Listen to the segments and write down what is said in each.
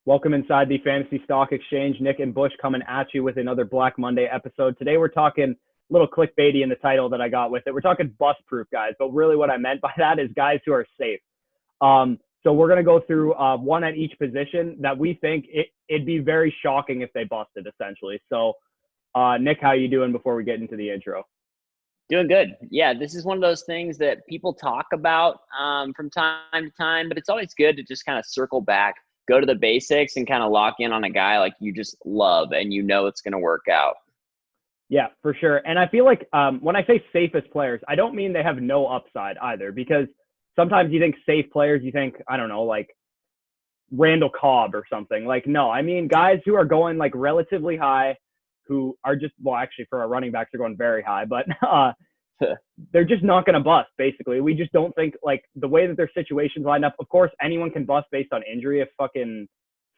Welcome inside the Fantasy Stock Exchange. Nick and Bush coming at you with another Black Monday episode. Today we're talking a little clickbaity in the title that I got with it. We're talking bust-proof guys, but really what I meant by that is guys who are safe. So we're going to go through one at each position that we think it'd be very shocking if they busted, essentially. So, Nick, how you doing before we get into the intro? Doing good. Yeah, this is one of those things that people talk about from time to time, but it's always good to just kind of circle back, go to the basics, and kind of lock in on a guy like you just love and you know it's going to work out. Yeah, for sure. And I feel like when I say safest players, I don't mean they have no upside either, because sometimes you think safe players, you think, I don't know, like Randall Cobb or something. Like, no, I mean guys who are going like relatively high, who are just, well, actually for our running backs, they're going very high, but they're just not going to bust, basically. We just don't think, like, the way that their situations lined up, of course, anyone can bust based on injury. If fucking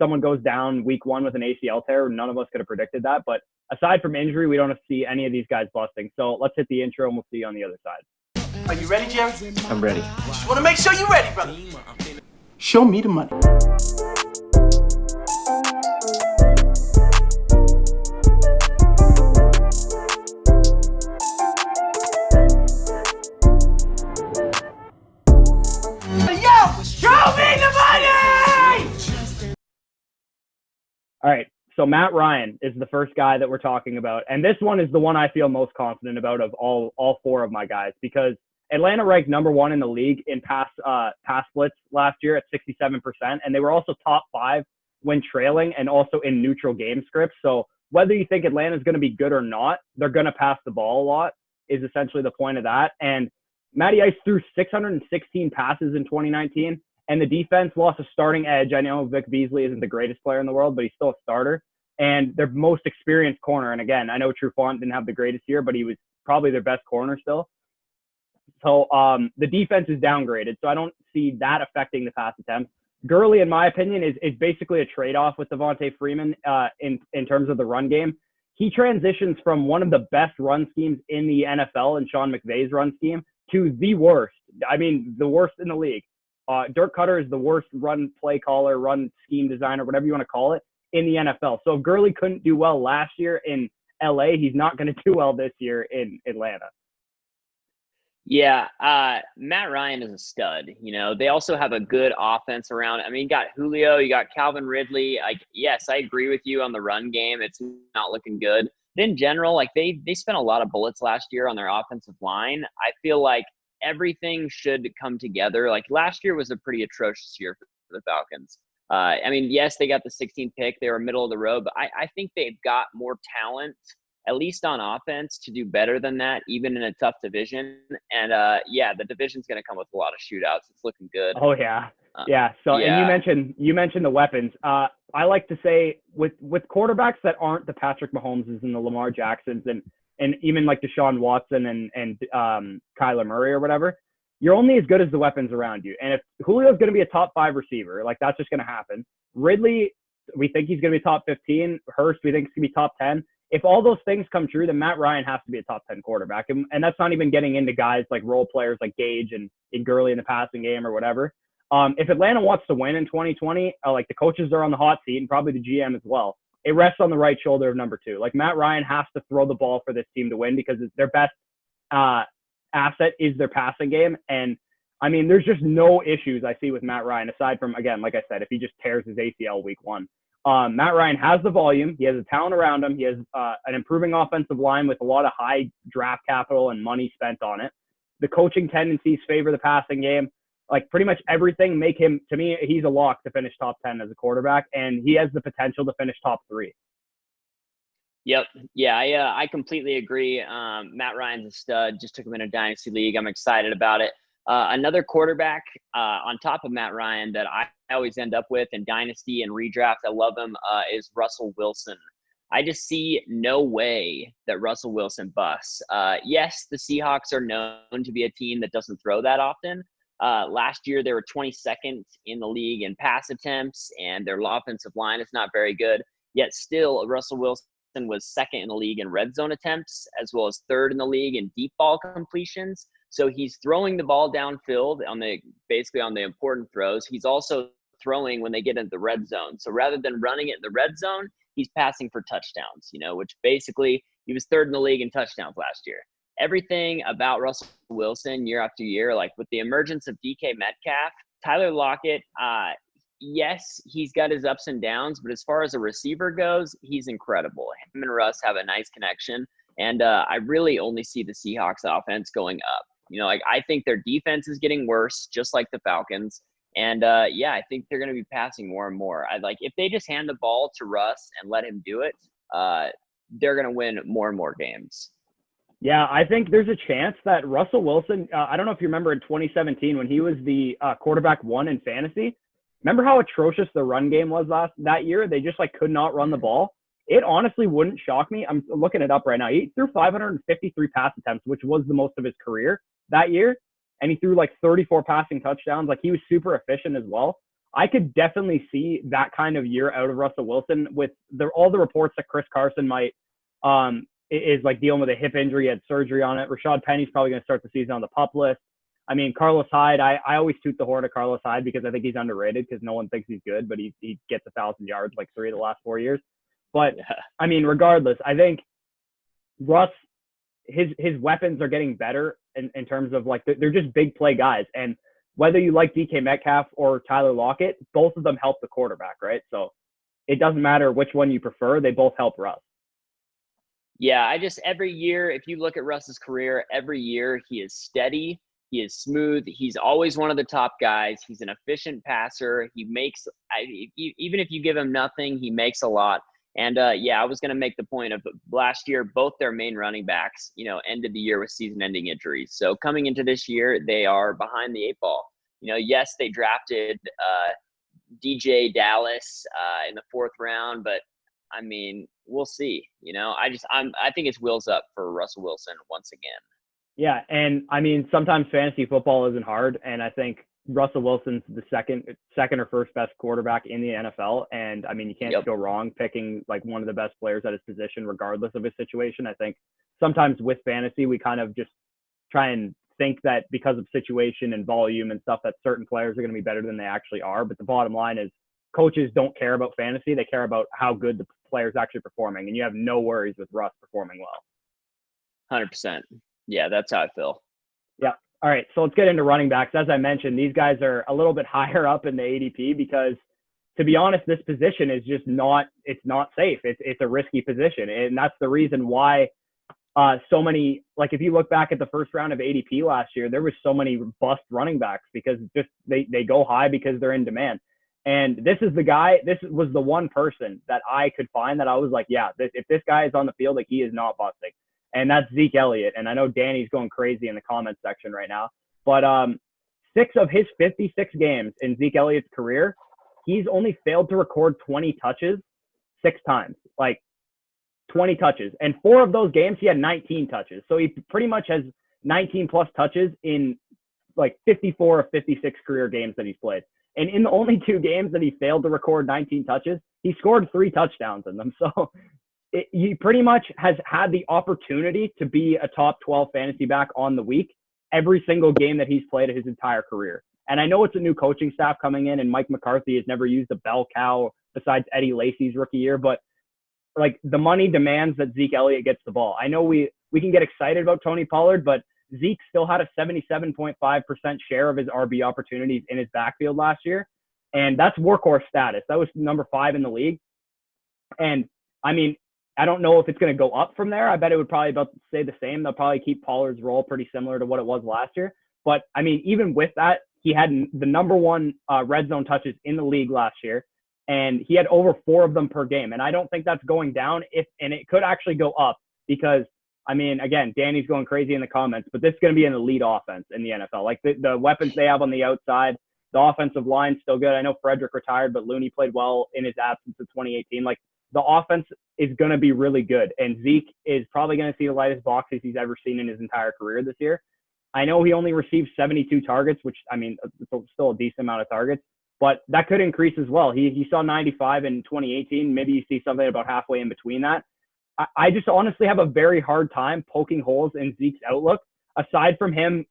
someone goes down week one with an ACL tear, none of us could have predicted that. But aside from injury, we don't see any of these guys busting. So let's hit the intro and we'll see you on the other side. Are you ready, Jerry? I'm ready. Just want to make sure you're ready, brother. Show me the money. All right, so Matt Ryan is the first guy that we're talking about. And this one is the one I feel most confident about of all four of my guys, because Atlanta ranked number one in the league in pass splits last year at 67%. And they were also top 5 when trailing and also in neutral game scripts. So whether you think Atlanta's going to be good or not, they're going to pass the ball a lot is essentially the point of that. And Matty Ice threw 616 passes in 2019. And the defense lost a starting edge. I know Vic Beasley isn't the greatest player in the world, but he's still a starter. And their most experienced corner, and again, I know Trufant didn't have the greatest year, but he was probably their best corner still. So the defense is downgraded, so I don't see that affecting the pass attempts. Gurley, in my opinion, is basically a trade-off with Devontae Freeman in terms of the run game. He transitions from one of the best run schemes in the NFL in Sean McVay's run scheme to the worst. I mean, the worst in the league. Dirk Cutter is the worst run play caller, run scheme designer, whatever you want to call it, in the NFL. So if Gurley couldn't do well last year in LA, he's not going to do well this year in Atlanta. Yeah, Matt Ryan is a stud. You know, they also have a good offense around. I mean, you got Julio, you got Calvin Ridley. Like, yes, I agree with you on the run game. It's not looking good. But in general, like they spent a lot of bullets last year on their offensive line. I feel like everything should come together. Like last year was a pretty atrocious year for the Falcons. I mean, yes, they got the 16th pick. They were middle of the road, but I think they've got more talent, at least on offense, to do better than that, even in a tough division. And yeah, the division's going to come with a lot of shootouts. It's looking good. Oh yeah. Yeah. So, yeah. And you mentioned the weapons. I like to say with quarterbacks that aren't the Patrick Mahomeses and the Lamar Jacksons and even like Deshaun Watson and Kyler Murray or whatever, you're only as good as the weapons around you. And if Julio's going to be a top 5 receiver, like that's just going to happen. Ridley, we think he's going to be top 15. Hurst, we think he's going to be top 10. If all those things come true, then Matt Ryan has to be a top 10 quarterback. And that's not even getting into guys like role players like Gage and Gurley in the passing game or whatever. If Atlanta wants to win in 2020, like the coaches are on the hot seat and probably the GM as well, it rests on the right shoulder of number 2. Like Matt Ryan has to throw the ball for this team to win because their best asset is their passing game. And I mean, there's just no issues I see with Matt Ryan aside from, again, like I said, if he just tears his ACL week 1. Matt Ryan has the volume. He has the talent around him. He has an improving offensive line with a lot of high draft capital and money spent on it. The coaching tendencies favor the passing game. Like pretty much everything make him, to me, he's a lock to finish top 10 as a quarterback, and he has the potential to finish top 3. Yep. Yeah, I completely agree. Matt Ryan's a stud. Just took him in a dynasty league. I'm excited about it. Another quarterback on top of Matt Ryan that I always end up with in dynasty and redraft, I love him, is Russel Wilson. I just see no way that Russell Wilson busts. Yes, the Seahawks are known to be a team that doesn't throw that often. Last year, they were 22nd in the league in pass attempts, and their offensive line is not very good. Yet still, Russell Wilson was second in the league in red zone attempts, as well as third in the league in deep ball completions. So he's throwing the ball downfield basically on the important throws. He's also throwing when they get into the red zone. So rather than running it in the red zone, he's passing for touchdowns, which basically he was third in the league in touchdowns last year. Everything about Russell Wilson year after year, like with the emergence of DK Metcalf, Tyler Lockett, yes, he's got his ups and downs, but as far as a receiver goes, he's incredible. Him and Russ have a nice connection, and I really only see the Seahawks offense going up. I think their defense is getting worse, just like the Falcons. And I think they're going to be passing more and more. If they just hand the ball to Russ and let him do it, they're going to win more and more games. Yeah, I think there's a chance that Russell Wilson, I don't know if you remember in 2017 when he was the quarterback 1 in fantasy. Remember how atrocious the run game was that year? They just could not run the ball. It honestly wouldn't shock me. I'm looking it up right now. He threw 553 pass attempts, which was the most of his career that year. And he threw 34 passing touchdowns. He was super efficient as well. I could definitely see that kind of year out of Russell Wilson with all the reports that Chris Carson might is dealing with a hip injury, had surgery on it. Rashad Penny's probably going to start the season on the PUP list. I mean, Carlos Hyde, I always toot the horn of Carlos Hyde because I think he's underrated because no one thinks he's good, but he gets 1,000 yards 3 of the last 4 years. But, I mean, regardless, I think Russ, his weapons are getting better in terms of they're just big play guys. And whether you like DK Metcalf or Tyler Lockett, both of them help the quarterback, right? So it doesn't matter which one you prefer. They both help Russ. Yeah, every year, if you look at Russ's career, every year he is steady. He is smooth. He's always one of the top guys. He's an efficient passer. He makes, even if you give him nothing, he makes a lot. And I was going to make the point of last year, both their main running backs, ended the year with season-ending injuries. So coming into this year, they are behind the 8 ball. Yes, they drafted DJ Dallas in the 4th round, but I mean, we'll see. I think it's wheels up for Russell Wilson once again. Yeah, and I mean, sometimes fantasy football isn't hard, and I think Russell Wilson's the second or first best quarterback in the NFL, and I mean, you can't go wrong picking one of the best players at his position, regardless of his situation. I think sometimes with fantasy, we kind of just try and think that because of situation and volume and stuff, that certain players are going to be better than they actually are. But the bottom line is, coaches don't care about fantasy; they care about how good the player's actually performing, and you have no worries with Russ performing well. 100%. Yeah, that's how I feel. Yeah. All right. So let's get into running backs. As I mentioned, these guys are a little bit higher up in the ADP because, to be honest, this position is just it's not safe. It's a risky position. And that's the reason why so many, if you look back at the first round of ADP last year, there was so many bust running backs because just they go high because they're in demand. And this is the guy, this was the one person that I could find that I was like, yeah, if this guy is on the field, he is not busting. And that's Zeke Elliott. And I know Danny's going crazy in the comments section right now. But 6 of his 56 games in Zeke Elliott's career, he's only failed to record 20 touches 6 times. 20 touches. And 4 of those games, he had 19 touches. So he pretty much has 19-plus touches in 54 of 56 career games that he's played. And in the only 2 games that he failed to record 19 touches, he scored 3 touchdowns in them. So he pretty much has had the opportunity to be a top 12 fantasy back on the week every single game that he's played his entire career. And I know it's a new coaching staff coming in, and Mike McCarthy has never used a bell cow besides Eddie Lacy's rookie year, but the money demands that Zeke Elliott gets the ball. I know we can get excited about Tony Pollard, but Zeke still had a 77.5% share of his RB opportunities in his backfield last year. And that's workhorse status. That was number 5 in the league. And I mean, I don't know if it's going to go up from there. I bet it would probably about stay the same. They'll probably keep Pollard's role pretty similar to what it was last year. But I mean, even with that, he had the number 1 red zone touches in the league last year, and he had over 4 of them per game. And I don't think that's going down. And it could actually go up because, I mean, again, Danny's going crazy in the comments, but this is going to be an elite offense in the NFL. The weapons they have on the outside, the offensive line's still good. I know Frederick retired, but Looney played well in his absence in 2018. The offense is going to be really good, and Zeke is probably going to see the lightest boxes he's ever seen in his entire career this year. I know he only received 72 targets, which, I mean, it's still a decent amount of targets, but that could increase as well. He saw 95 in 2018. Maybe you see something about halfway in between that. I just honestly have a very hard time poking holes in Zeke's outlook. Aside from him,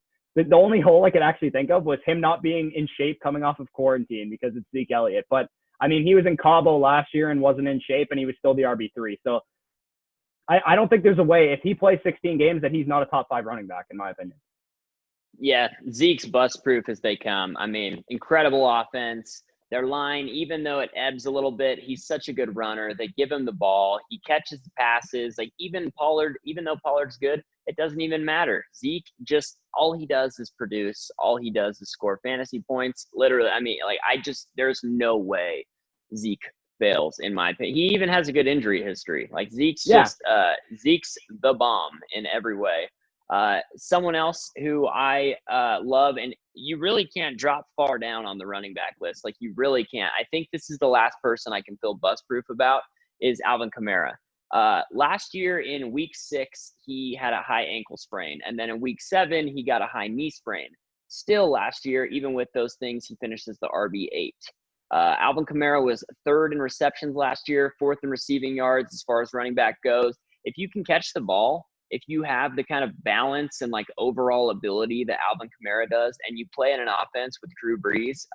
The only hole I could actually think of was him not being in shape coming off of quarantine because it's Zeke Elliott. But, I mean, he was in Cabo last year and wasn't in shape, and he was still the RB3. So I don't think there's a way, if he plays 16 games, that he's not a top 5 running back, in my opinion. Yeah, Zeke's bust-proof as they come. I mean, incredible offense. Their line, even though it ebbs a little bit, he's such a good runner. They give him the ball. He catches the passes. Like, even Pollard, even though Pollard's good, it doesn't even matter. Zeke, just all he does is produce. All he does is score fantasy points. Literally, I mean, like, there's no way Zeke fails, in my opinion. He even has a good injury history. Like, Zeke's the bomb in every way. Someone else who I love, and you really can't drop far down on the running back list. Like, you really can't. I think this is the last person I can feel bust-proof about is Alvin Kamara. Last year in week 6, he had a high ankle sprain. And then in week 7, he got a high knee sprain. Still last year, even with those things, he finished as the RB8. Alvin Kamara was 3rd in receptions last year, 4th in receiving yards as far as running back goes. If you can catch the ball, if you have the kind of balance and like overall ability that Alvin Kamara does, and you play in an offense with Drew Brees,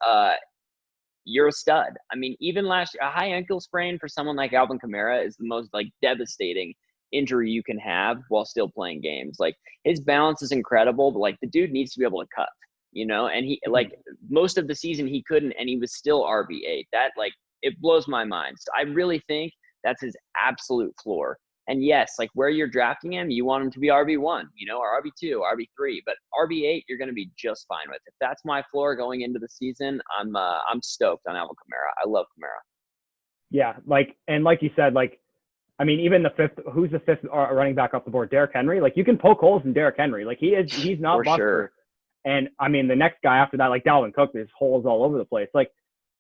you're a stud. I mean, even last year, a high ankle sprain for someone like Alvin Kamara is the most like devastating injury you can have while still playing games. Like, his balance is incredible, but like, the dude needs to be able to cut, you know, and he, like, most of the season he couldn't, and he was still RB8. That, like, it blows my mind. So I really think that's his absolute floor. And yes, like, where you're drafting him, you want him to be RB1, you know, or RB2, RB3, but RB8, you're going to be just fine with. If that's my floor going into the season, I'm stoked on Alvin Kamara. I love Kamara. Yeah, like, and like you said, like, I mean, even the 5th, who's the 5th running back off the board? Derrick Henry. Like, you can poke holes in Derrick Henry. Like, he's not for sure. And I mean, the next guy after that, like Dalvin Cook, there's holes all over the place. Like,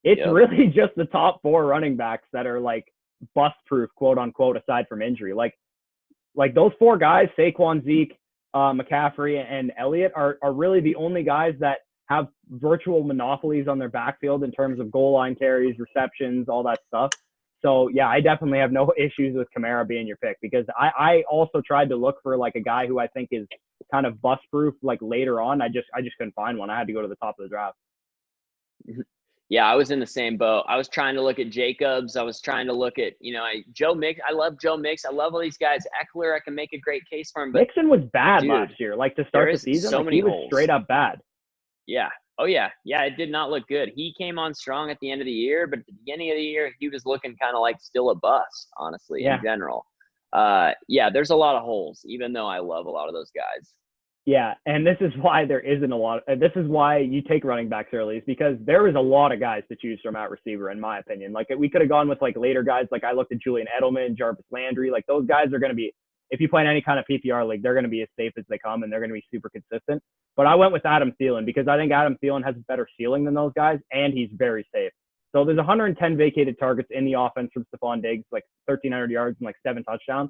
it's really just the top 4 running backs that are like bust-proof, quote unquote, aside from injury. Like those 4 guys, Saquon, Zeke, McCaffrey, and Elliott are really the only guys that have virtual monopolies on their backfield in terms of goal line carries, receptions, all that stuff. So yeah, I definitely have no issues with Kamara being your pick, because I also tried to look for like a guy who I think is kind of bust-proof like later on. I just couldn't find one. I had to go to the top of the draft. Yeah, I was in the same boat. I was trying to look at Jacobs. I was trying to look at, Joe Mix. I love Joe Mix. I love all these guys. Eckler, I can make a great case for him. But Mixon was bad last year. Like, to start the season, so like, many he was holes. straight up bad. Yeah. Oh, yeah. Yeah, it did not look good. He came on strong at the end of the year, but at the beginning of the year, he was looking kind of like still a bust, honestly, in general. Yeah, there's a lot of holes, even though I love a lot of those guys. Yeah, and this is why there isn't a lot. This is why you take running backs early, is because there is a lot of guys to choose from at receiver, in my opinion. Like, we could have gone with like later guys. Like, I looked at Julian Edelman, Jarvis Landry. Like, those guys are going to be, if you play in any kind of PPR league, they're going to be as safe as they come, and they're going to be super consistent. But I went with Adam Thielen because I think Adam Thielen has a better ceiling than those guys, and he's very safe. So there's 110 vacated targets in the offense from Stephon Diggs, like 1,300 yards and like 7 touchdowns.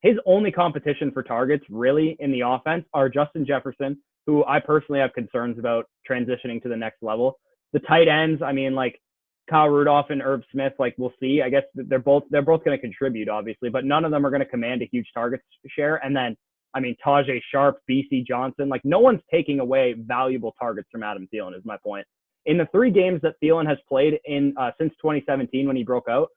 His only competition for targets really in the offense are Justin Jefferson, who I personally have concerns about transitioning to the next level. The tight ends, I mean, like Kyle Rudolph and Irv Smith, like, we'll see. I guess they're both going to contribute, obviously, but none of them are going to command a huge target share. And then, I mean, Tajay Sharp, BC Johnson, like, no one's taking away valuable targets from Adam Thielen, is my point. In the 3 games that Thielen has played in since 2017 when he broke out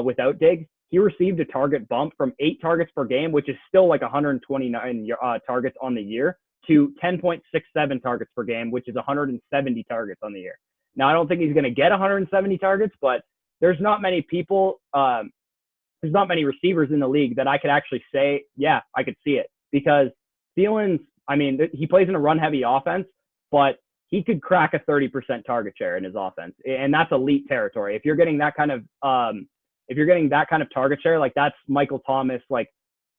without Diggs, he received a target bump from 8 targets per game, which is still like 129 targets on the year, to 10.67 targets per game, which is 170 targets on the year. Now, I don't think he's going to get 170 targets, but there's not many people, there's not many receivers in the league that I could actually say, yeah, I could see it. Because Thielen's, I mean, he plays in a run-heavy offense, but he could crack a 30% target share in his offense, and that's elite territory. If you're getting that kind of target share, like, that's Michael Thomas, like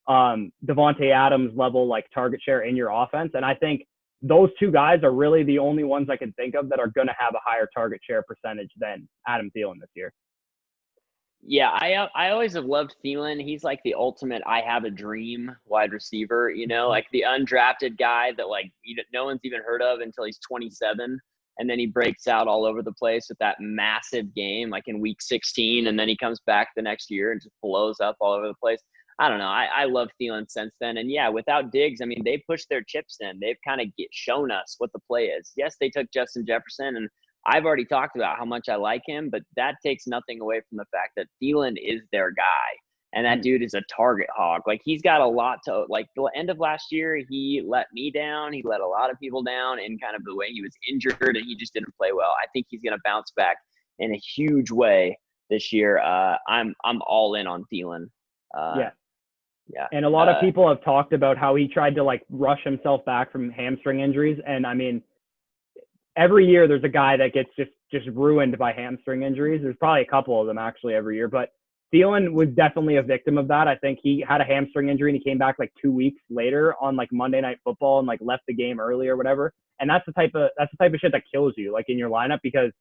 Devontae Adams level, like, target share in your offense. And I think those 2 guys are really the only ones I can think of that are going to have a higher target share percentage than Adam Thielen this year. Yeah, I always have loved Thielen. He's like the ultimate I have a dream wide receiver, like the undrafted guy that, like, no one's even heard of until he's 27. And then he breaks out all over the place with that massive game, like in week 16. And then he comes back the next year and just blows up all over the place. I don't know. I love Thielen since then. And yeah, without Diggs, I mean, they pushed their chips in. They've kind of shown us what the play is. Yes, they took Justin Jefferson, and I've already talked about how much I like him, but that takes nothing away from the fact that Thielen is their guy. And that dude is a target hog. Like, he's got a lot to, like, the end of last year, he let me down. He let a lot of people down in kind of the way he was injured, and he just didn't play well. I think he's going to bounce back in a huge way this year. I'm all in on Thielen. Yeah. And a lot of people have talked about how he tried to, like, rush himself back from hamstring injuries. And, I mean, every year there's a guy that gets just ruined by hamstring injuries. There's probably a couple of them, actually, every year. But Thielen was definitely a victim of that. I think he had a hamstring injury and he came back like 2 weeks later on like Monday Night Football and like left the game early or whatever. And that's the type of shit that kills you, like, in your lineup, because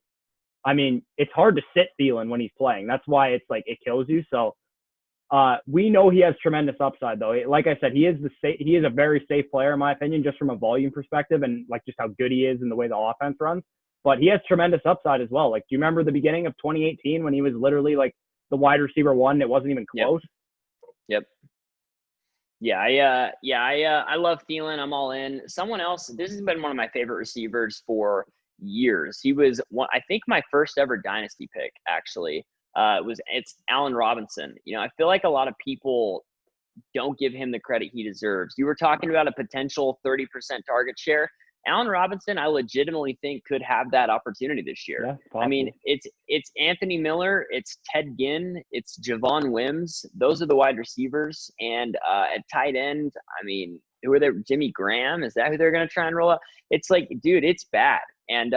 I mean, it's hard to sit Thielen when he's playing. That's why it's like it kills you. So we know he has tremendous upside, though. Like I said, he is a very safe player in my opinion, just from a volume perspective and like just how good he is in the way the offense runs. But he has tremendous upside as well. Like, do you remember the beginning of 2018 when he was literally like the wide receiver one? It wasn't even close. Yep. I love Thielen. I'm all in. Someone else, this has been one of my favorite receivers for years. He was I think my first ever dynasty pick, actually. It's Allen Robinson. You know, I feel like a lot of people don't give him the credit he deserves. You were talking about a potential 30% target share. Allen Robinson, I legitimately think, could have that opportunity this year. Yeah, I mean, it's Anthony Miller, it's Ted Ginn, it's Javon Wims. Those are the wide receivers. And at tight end, I mean, who are they? Jimmy Graham? Is that who they're going to try and roll out? It's like, dude, it's bad. And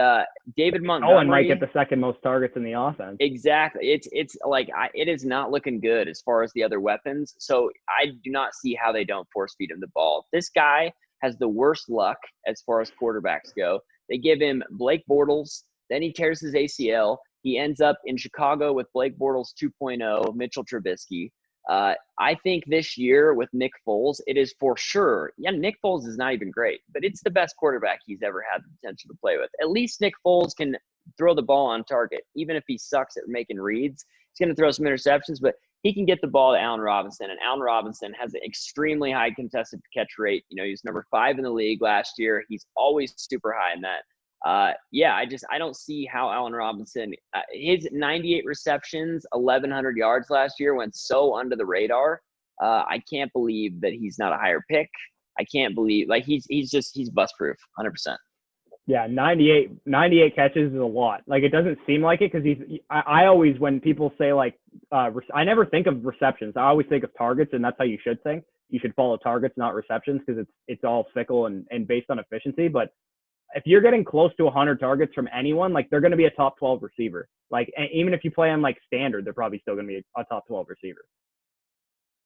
David Montgomery. Owen might get the second most targets in the offense. Exactly. It's like it is not looking good as far as the other weapons. So I do not see how they don't force feed him the ball. This guy has the worst luck as far as quarterbacks go. They give him Blake Bortles, then he tears his ACL. He ends up in Chicago with Blake Bortles 2.0, Mitchell Trubisky. I think this year with Nick Foles, it is for sure. Yeah, Nick Foles is not even great, but it's the best quarterback he's ever had the potential to play with. At least Nick Foles can throw the ball on target, even if he sucks at making reads. He's going to throw some interceptions, but he can get the ball to Allen Robinson, and Allen Robinson has an extremely high contested catch rate. You know, he was number 5 in the league last year. He's always super high in that. I don't see how Allen Robinson, his 98 receptions, 1,100 yards last year went so under the radar. I can't believe that he's not a higher pick. I can't believe, like, he's bust proof, 100%. Yeah, 98 catches is a lot. Like, it doesn't seem like it because I always, when people say like, I never think of receptions. I always think of targets, and that's how you should think. You should follow targets, not receptions, because it's all fickle and based on efficiency. But if you're getting close to 100 targets from anyone, like, they're going to be a top 12 receiver. Like, even if you play on like standard, they're probably still going to be a top 12 receiver.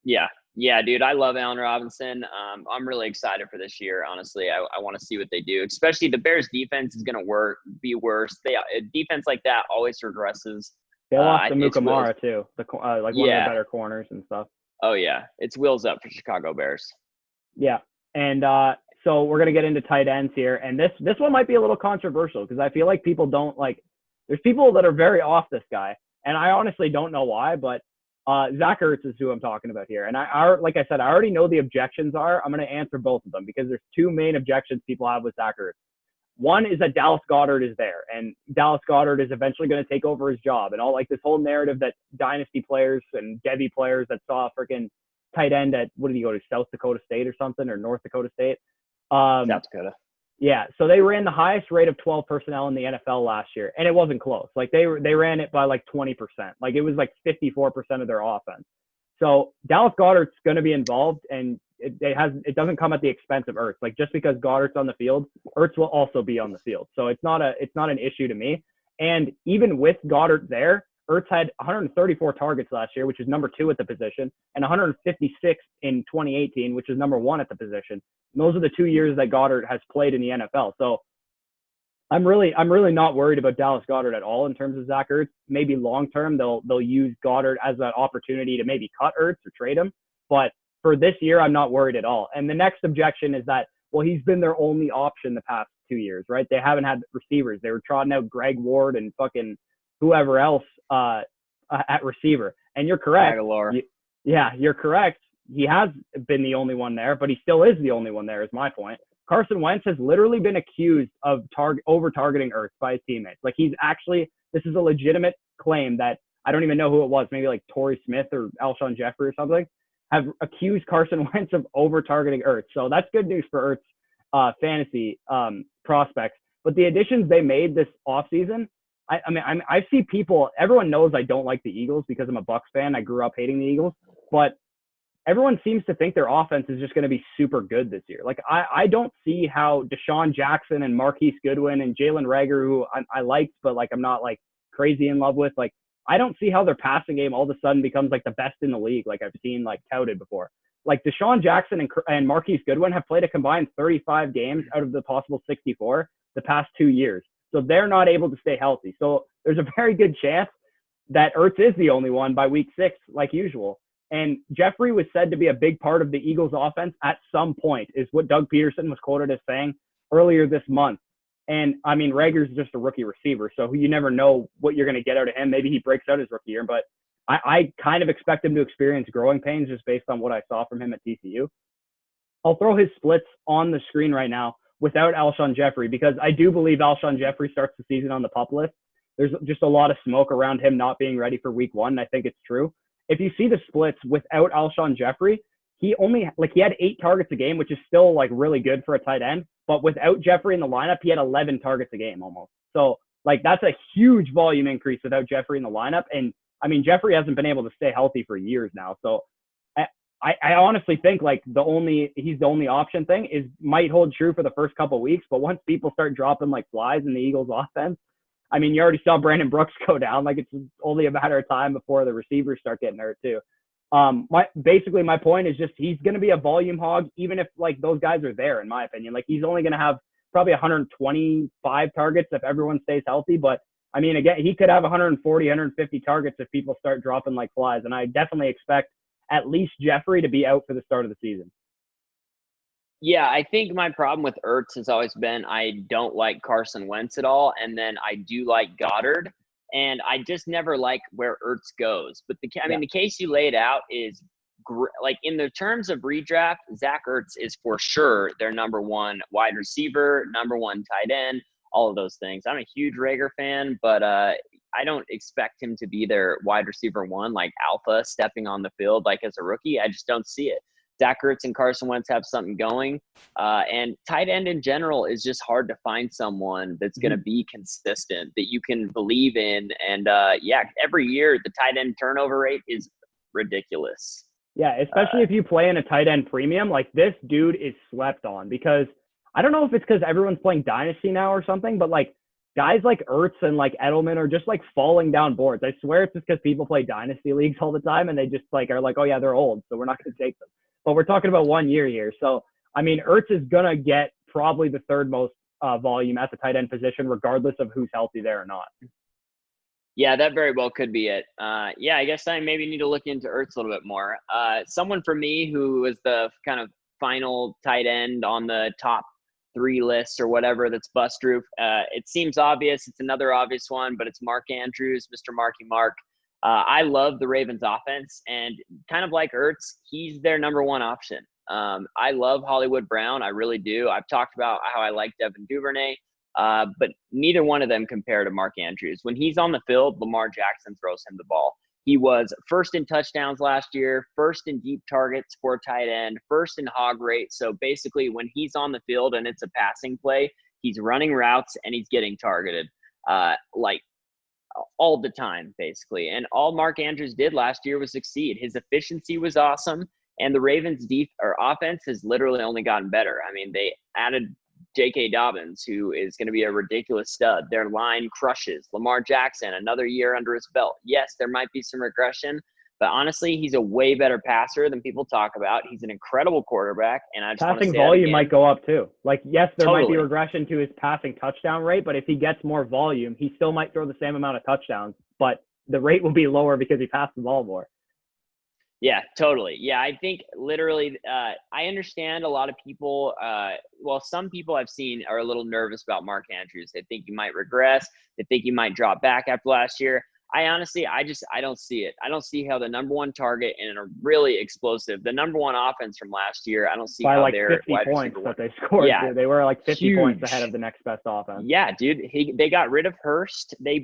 Yeah, dude, I love Allen Robinson. I'm really excited for this year, honestly. I want to see what they do, especially the Bears defense is going to be worse. A defense like that always regresses. They lost to Kamara too, one of the better corners and stuff. Oh, yeah. It's wheels up for Chicago Bears. Yeah. And so we're going to get into tight ends here. And this one might be a little controversial because I feel like people don't like – there's people that are very off this guy. And I honestly don't know why, but Zach Ertz is who I'm talking about here. And like I said, I already know the objections are. I'm going to answer both of them because there's two main objections people have with Zach Ertz. One is that Dallas Goddard is there, and Dallas Goddard is eventually going to take over his job. And all like this whole narrative that dynasty players and Devy players that saw a freaking tight end at, what did he go to, South Dakota State or something, or North Dakota State? South Dakota. Yeah, so they ran the highest rate of 12 personnel in the NFL last year, and it wasn't close. Like, they ran it by like 20%. Like, it was like 54% of their offense. So Dallas Goddard's going to be involved, and it doesn't come at the expense of Ertz. Like, just because Goddard's on the field, Ertz will also be on the field. So it's not an issue to me. And even with Goddard there, Ertz had 134 targets last year, which is number 2 at the position, and 156 in 2018, which is number 1 at the position. And those are the 2 years that Goddard has played in the NFL. So I'm really not worried about Dallas Goddard at all in terms of Zach Ertz. Maybe long term they'll use Goddard as an opportunity to maybe cut Ertz or trade him. But for this year, I'm not worried at all. And the next objection is that, well, he's been their only option the past 2 years, right? They haven't had receivers. They were trotting out Greg Ward and fucking whoever else at receiver. And you're correct. Aguilar. You're correct. he has been the only one there, but he still is the only one there, is my point. Carson Wentz has literally been accused of over-targeting Ertz by his teammates. Like, this is a legitimate claim that I don't even know who it was, maybe like Torrey Smith or Lashawn Jeffery or something, have accused Carson Wentz of over-targeting Ertz. So that's good news for Ertz fantasy prospects. But the additions they made this offseason, I see people, everyone knows I don't like the Eagles because I'm a Bucs fan. I grew up hating the Eagles. But everyone seems to think their offense is just going to be super good this year. Like, I don't see how Lashawn Jackson and Marquise Goodwin and Jalen Reagor, who I liked, but like I'm not like crazy in love with, like, I don't see how their passing game all of a sudden becomes like the best in the league, like I've seen like touted before. Like, Lashawn Jackson and Marquise Goodwin have played a combined 35 games out of the possible 64 the past 2 years. So they're not able to stay healthy. So there's a very good chance that Ertz is the only one by week 6, like usual. And Jeffery was said to be a big part of the Eagles offense at some point, is what Doug Peterson was quoted as saying earlier this month. And I mean, Rager's just a rookie receiver, so you never know what you're going to get out of him. Maybe he breaks out his rookie year, but I kind of expect him to experience growing pains just based on what I saw from him at TCU. I'll throw his splits on the screen right now without Lashawn Jeffery, because I do believe Lashawn Jeffery starts the season on the PUP list. There's just a lot of smoke around him not being ready for week 1, and I think it's true. If you see the splits without Lashawn Jeffery, he had 8 targets a game, which is still like really good for a tight end. But without Jeffery in the lineup, he had 11 targets a game almost. So like that's a huge volume increase without Jeffery in the lineup. And I mean, Jeffery hasn't been able to stay healthy for years now. So I honestly think like he's the only option thing might hold true for the first couple of weeks. But once people start dropping like flies in the Eagles offense, I mean, you already saw Brandon Brooks go down. Like, it's only a matter of time before the receivers start getting hurt too. My point is just he's going to be a volume hog, even if like those guys are there, in my opinion. Like, he's only going to have probably 125 targets if everyone stays healthy. But I mean, again, he could have 140, 150 targets if people start dropping like flies. And I definitely expect at least Jeffery to be out for the start of the season. Yeah, I think my problem with Ertz has always been I don't like Carson Wentz at all, and then I do like Goddard, and I just never like where Ertz goes. But the case you laid out is like in the terms of redraft, Zach Ertz is for sure their number 1 wide receiver, number 1 tight end, all of those things. I'm a huge Reagor fan, but I don't expect him to be their wide receiver 1, like alpha stepping on the field like as a rookie. I just don't see it. Zach Ertz and Carson Wentz have something going. And tight end in general is just hard to find someone that's going to be consistent, that you can believe in. And, every year the tight end turnover rate is ridiculous. Yeah, especially if you play in a tight end premium. Like, this dude is slept on, because I don't know if it's because everyone's playing Dynasty now or something, but like guys like Ertz and like Edelman are just like falling down boards. I swear it's just because people play Dynasty leagues all the time and they just like are like, oh yeah, they're old, so we're not going to take them. But we're talking about 1 year here. So, I mean, Ertz is going to get probably the 3rd most volume at the tight end position, regardless of who's healthy there or not. Yeah, that very well could be it. I guess I maybe need to look into Ertz a little bit more. Someone for me who was the kind of final tight end on the top 3 lists or whatever that's bust roof. It seems obvious. It's another obvious one, but it's Mark Andrews, Mr. Marky Mark. I love the Ravens offense, and kind of like Ertz, he's their number 1 option. I love Hollywood Brown. I really do. I've talked about how I like Devin Duvernay, but neither one of them compare to Mark Andrews. When he's on the field, Lamar Jackson throws him the ball. He was 1st in touchdowns last year, 1st in deep targets for tight end, 1st in hog rate. So basically when he's on the field and it's a passing play, he's running routes and he's getting targeted. Like all the time, basically. And all Mark Andrews did last year was succeed. His efficiency was awesome, and the Ravens' offense has literally only gotten better. I mean, they added J.K. Dobbins, who is going to be a ridiculous stud. Their line crushes. Lamar Jackson, another year under his belt. Yes, there might be some regression, but honestly, he's a way better passer than people talk about. He's an incredible quarterback, and I just passing volume might go up too. Like, yes, there might be regression to his passing touchdown rate, but if he gets more volume, he still might throw the same amount of touchdowns, but the rate will be lower because he passed the ball more. Yeah, totally. Yeah, I think literally I understand a lot of people, some people I've seen are a little nervous about Mark Andrews. They think he might regress. They think he might drop back after last year. I honestly, I don't see it. I don't see how the number one target and a really explosive, the number one offense from last year. I don't see by how like they're 50 wide points receiver one. that they scored. Yeah, Dude. They were like 50 points huge. ahead of the next best offense. Yeah, dude. They got rid of Hurst. They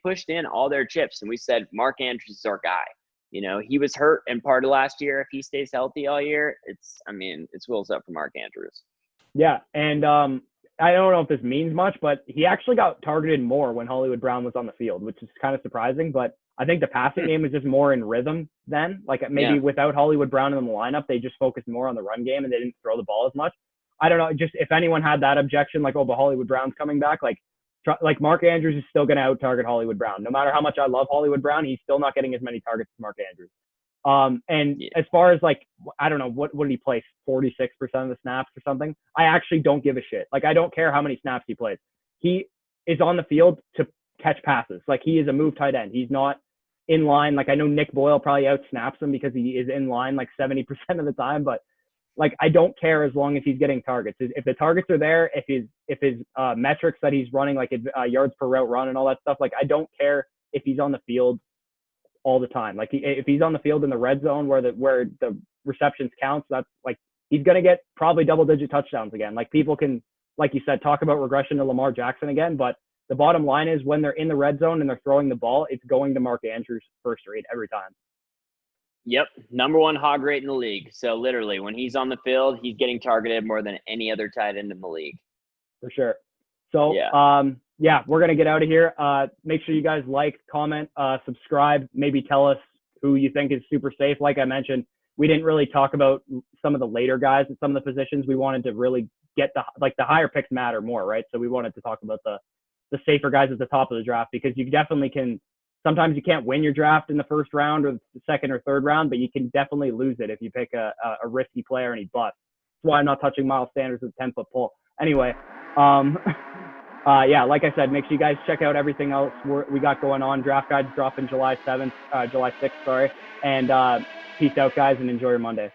pushed in all their chips, and we said Mark Andrews is our guy. You know, he was hurt in part of last year. If he stays healthy all year, it's wheels up for Mark Andrews. Yeah, and I don't know if this means much, but he actually got targeted more when Hollywood Brown was on the field, which is kind of surprising. But I think the passing game was just more in rhythm then. Like maybe without Hollywood Brown in the lineup, they just focused more on the run game and they didn't throw the ball as much. I don't know. Just if anyone had that objection, like, oh, but Hollywood Brown's coming back, like Mark Andrews is still going to out-target Hollywood Brown. No matter how much I love Hollywood Brown, he's still not getting as many targets as Mark Andrews. As far as like, I don't know, what did he play? 46% of the snaps or something? I actually don't give a shit. Like, I don't care how many snaps he plays. He is on the field to catch passes. Like, he is a move tight end. He's not in line. Like, I know Nick Boyle probably out-snaps him because he is in line like 70% of the time, but like, I don't care as long as he's getting targets. If the targets are there, if his metrics that he's running, like yards per route run and all that stuff, like, I don't care if he's on the field all the time. Like, if he's on the field in the red zone where the receptions counts, that's like, he's going to get probably double-digit touchdowns again. Like, people can, like you said, talk about regression to Lamar Jackson again, but the bottom line is when they're in the red zone and they're throwing the ball, it's going to Mark Andrews first rate every time. Yep. Number one hog rate in the league. So literally when he's on the field, he's getting targeted more than any other tight end in the league. For sure. So, we're going to get out of here. Make sure you guys like, comment, subscribe, maybe tell us who you think is super safe. Like I mentioned, we didn't really talk about some of the later guys at some of the positions. We wanted to really get the higher picks matter more, right? So we wanted to talk about the safer guys at the top of the draft, because you definitely can. Sometimes you can't win your draft in the first round or the second or third round, but you can definitely lose it if you pick a risky player and he busts. That's why I'm not touching Miles Sanders with a 10-foot pole. Anyway, like I said, make sure you guys check out everything else we got going on. Draft guides dropping July 6th, sorry. And peace out, guys, and enjoy your Monday.